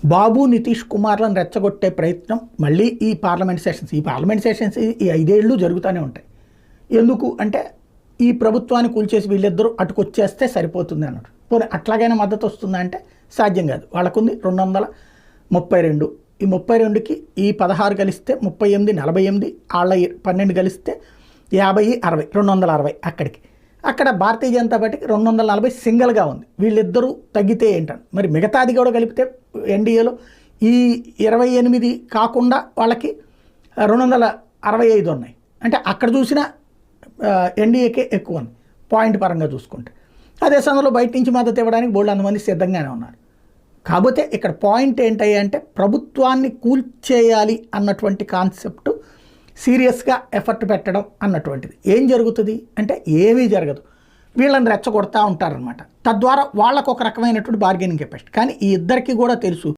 బాబు నితీష్ కుమార్లను రెచ్చగొట్టే ప్రయత్నం మళ్ళీ ఈ పార్లమెంట్ సెషన్స్ ఈ 5 ఏళ్ళు జరుగుతూనే ఉంటాయి. ఎందుకు అంటే ఈ ప్రభుత్వాన్ని కూల్చేసి వీళ్ళిద్దరూ అటుకొచ్చేస్తే సరిపోతుంది అన్నాడు. పోనీ అట్లాగైనా మద్దతు వస్తుందా అంటే సాధ్యం కాదు. వాళ్ళకుంది 232. ఈ 32కి ఈ 16 కలిస్తే 38, 48, వాళ్ళ 12 కలిస్తే 50, 60, 260 అక్కడికి. అక్కడ భారతీయ జనతా పార్టీకి 240 సింగిల్గా ఉంది. వీళ్ళిద్దరూ తగ్గితే ఏంటని మరి మిగతాది కూడా కలిపితే ఎన్డీఏలో ఈ 28 కాకుండా వాళ్ళకి 265 ఉన్నాయి. అంటే అక్కడ చూసినా ఎన్డీఏకే ఎక్కువ ఉంది పాయింట్ పరంగా చూసుకుంటే. అదే సమయంలో బయట నుంచి మద్దతు ఇవ్వడానికి బోల్డ్ మంది సిద్ధంగానే ఉన్నారు. కాకపోతే ఇక్కడ పాయింట్ ఏంటంటే అంటే ప్రభుత్వాన్ని కూల్చేయాలి అన్నటువంటి కాన్సెప్ట్ సీరియస్గా ఎఫర్ట్ పెట్టడం అన్నటువంటిది. ఏం జరుగుతుంది అంటే ఏమీ జరగదు. వీళ్ళని రెచ్చగొడతా ఉంటారనమాట. తద్వారా వాళ్ళకు ఒక రకమైనటువంటి బార్గెనింగ్ కెపాసిటీ. కానీ ఈ ఇద్దరికి కూడా తెలుసు